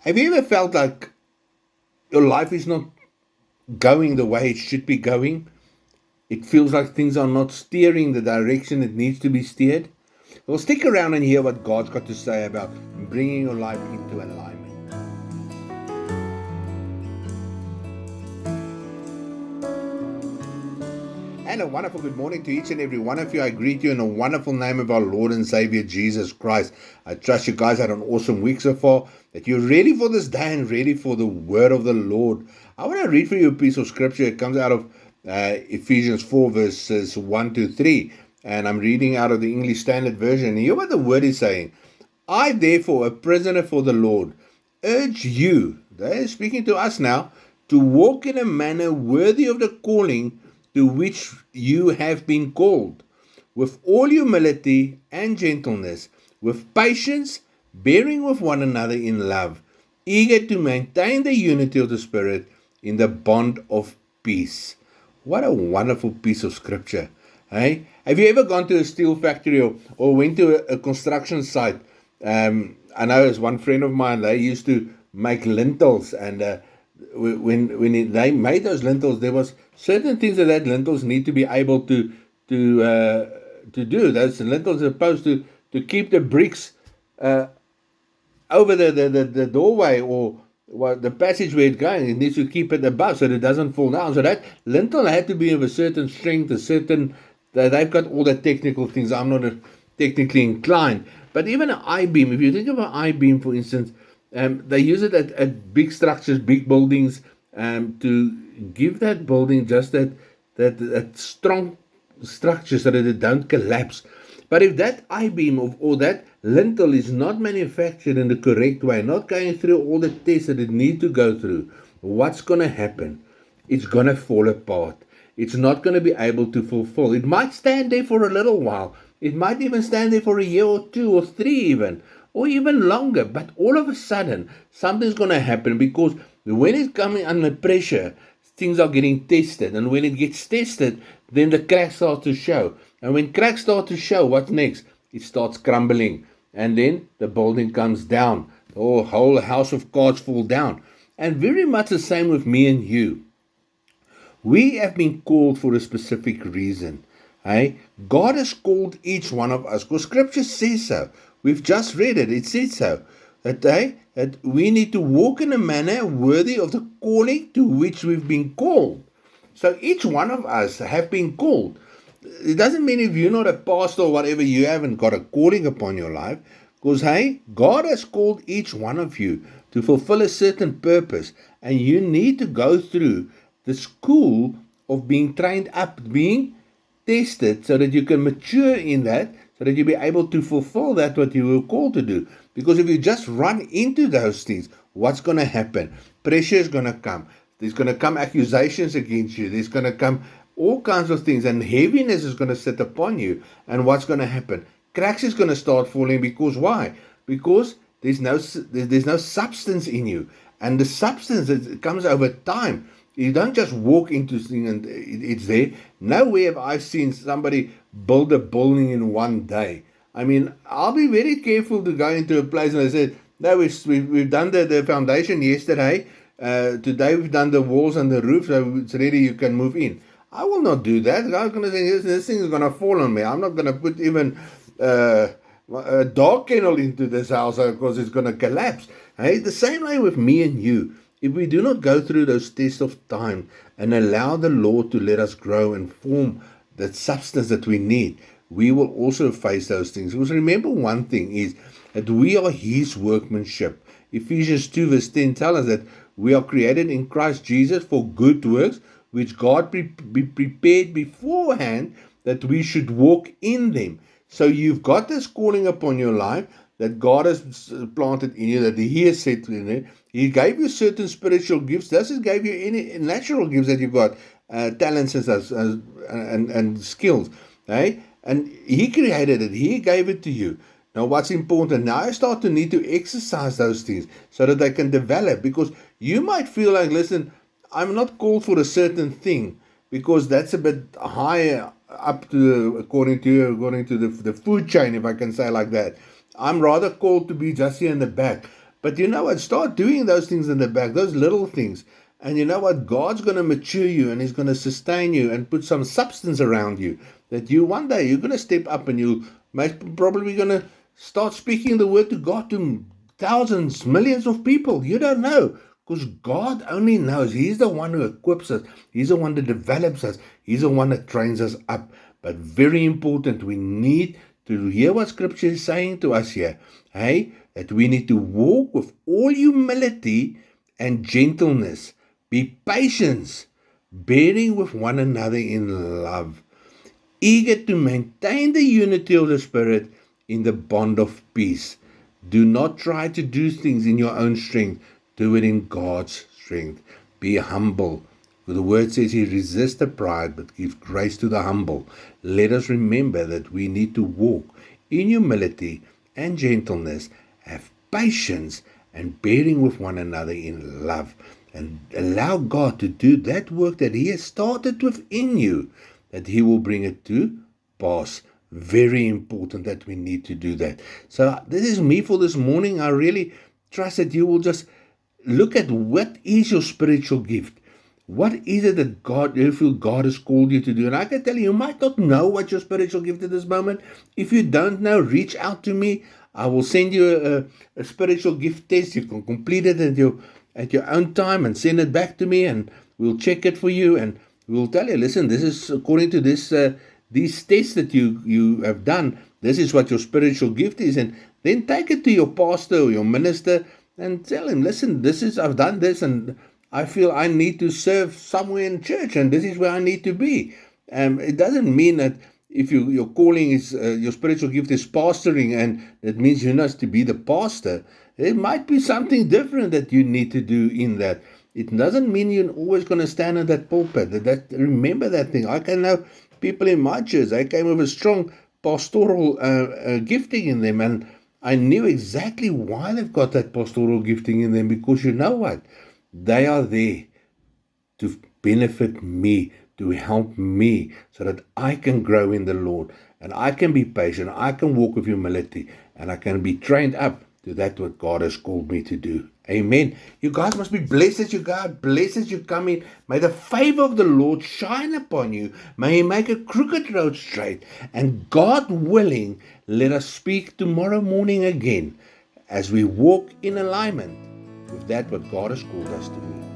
Have you ever felt like your life is not going the way it should be going? It feels like things are not steering the direction it needs to be steered. Well, stick around and hear what God's got to say about bringing your life into alignment. And a wonderful good morning to each and every one of you. I greet you in the wonderful name of our Lord and Savior Jesus Christ. I trust you guys had an awesome week so far, that you're ready for this day and ready for the word of the Lord. I want to read for you a piece of scripture. It comes out of Ephesians 4 verses 1 to 3. And I'm reading out of the English Standard Version. And hear what the word is saying. I, therefore, a prisoner for the Lord, urge you, they're speaking to us now, to walk in a manner worthy of the calling to which you have been called, with all humility and gentleness, with patience, bearing with one another in love, eager to maintain the unity of the Spirit in the bond of peace. What a wonderful piece of scripture. Hey? Have you ever gone to a steel factory or went to a construction site? I know as one friend of mine, they used to make lintels, and when they made those lintels, there was certain things that lintels need to be able to do. Those lintels are supposed to keep the bricks over the doorway or the passage where it's going. It needs to keep it above so that it doesn't fall down. So that lintel had to be of a certain strength, a certain. They've got all the technical things. I'm not technically inclined, but even an I-beam. If you think of an I-beam, for instance, they use it at big structures, big buildings, to give that building just that strong structure so that it don't collapse. But if that I-beam or that lintel is not manufactured in the correct way, not going through all the tests that it needs to go through, what's going to happen? It's going to fall apart. It's not going to be able to fulfill. It might stand there for a little while. It might even stand there for a year or 2 or 3 even, or even longer. But all of a sudden, something's going to happen, because when it's coming under pressure, things are getting tested. And when it gets tested, then the cracks start to show. And when cracks start to show, what's next? It starts crumbling. And then the building comes down. The whole house of cards fall down. And very much the same with me and you. We have been called for a specific reason. Hey? God has called each one of us, because Scripture says so. We've just read it. It says so. That we need to walk in a manner worthy of the calling to which we've been called. So each one of us have been called. It doesn't mean if you're not a pastor or whatever, you haven't got a calling upon your life. Because, hey, God has called each one of you to fulfill a certain purpose. And you need to go through the school of being trained up, being tested, so that you can mature in that, so that you'll be able to fulfill that what you were called to do. Because if you just run into those things, what's going to happen? Pressure is going to come. There's going to come accusations against you. There's going to come all kinds of things, and heaviness is going to sit upon you. And what's going to happen? Cracks is going to start falling. Because why? Because there's no substance in you, and the substance, it comes over time. You don't just walk into things and it's there. Nowhere have I seen somebody build a building in one day. I mean, I'll be very careful to go into a place and I said, no, we've done the foundation yesterday. Today we've done the walls and the roof, so it's ready, you can move in. I will not do that. I'm going to say, this thing is going to fall on me. I'm not going to put even a dog kennel into this house because it's going to collapse. Hey, the same way with me and you. If we do not go through those tests of time and allow the Lord to let us grow and form that substance that we need, we will also face those things. Because remember, one thing is that we are His workmanship. Ephesians 2 verse 10 tells us that we are created in Christ Jesus for good works, which God prepared beforehand that we should walk in them. So you've got this calling upon your life that God has planted in you, that He has set in it. He gave you certain spiritual gifts. Doesn't give you any natural gifts that you've got, talents and skills. Right? And He created it. He gave it to you. Now what's important? Now I start to need to exercise those things so that they can develop. Because you might feel like, listen, I'm not called for a certain thing because that's a bit higher up to according to the food chain, if I can say like that. I'm rather called to be just here in the back. But you know what? Start doing those things in the back, those little things. And you know what? God's going to mature you and He's going to sustain you and put some substance around you that you one day you're going to step up and you probably going to start speaking the word to God to thousands, millions of people. You don't know because God only knows. He's the one who equips us. He's the one that develops us. He's the one that trains us up. But very important, we need to hear what Scripture is saying to us here. Hey, that we need to walk with all humility and gentleness. Be patient, bearing with one another in love, eager to maintain the unity of the Spirit in the bond of peace. Do not try to do things in your own strength. Do it in God's strength. Be humble. The word says He resists the pride, but gives grace to the humble. Let us remember that we need to walk in humility and gentleness, have patience, and bearing with one another in love. And allow God to do that work that He has started within you, that He will bring it to pass. Very important that we need to do that. So this is me for this morning. I really trust that you will just look at what is your spiritual gift. What is it that you feel God has called you to do? And I can tell you, you might not know what your spiritual gift at this moment. If you don't know, reach out to me. I will send you a spiritual gift test. You can complete it at your own time and send it back to me, and we'll check it for you, and we'll tell you, listen, this is according to these tests that you have done. This is what your spiritual gift is, and then take it to your pastor or your minister and tell him, listen, I've done this, and I feel I need to serve somewhere in church, and this is where I need to be. It doesn't mean that if your calling is, your spiritual gift is pastoring, and that means you're not to be the pastor. There might be something different that you need to do in that. It doesn't mean you're always going to stand in that pulpit. Remember that thing. I can know people in my church, they came with a strong pastoral gifting in them, and I knew exactly why they've got that pastoral gifting in them, because you know what? They are there to benefit me, to help me, so that I can grow in the Lord, and I can be patient, I can walk with humility, and I can be trained up to that what God has called me to do. Amen. You guys must be blessed as you go out, blessed as you come in. May the favor of the Lord shine upon you. May He make a crooked road straight. And God willing, let us speak tomorrow morning again as we walk in alignment with that what God has called us to do.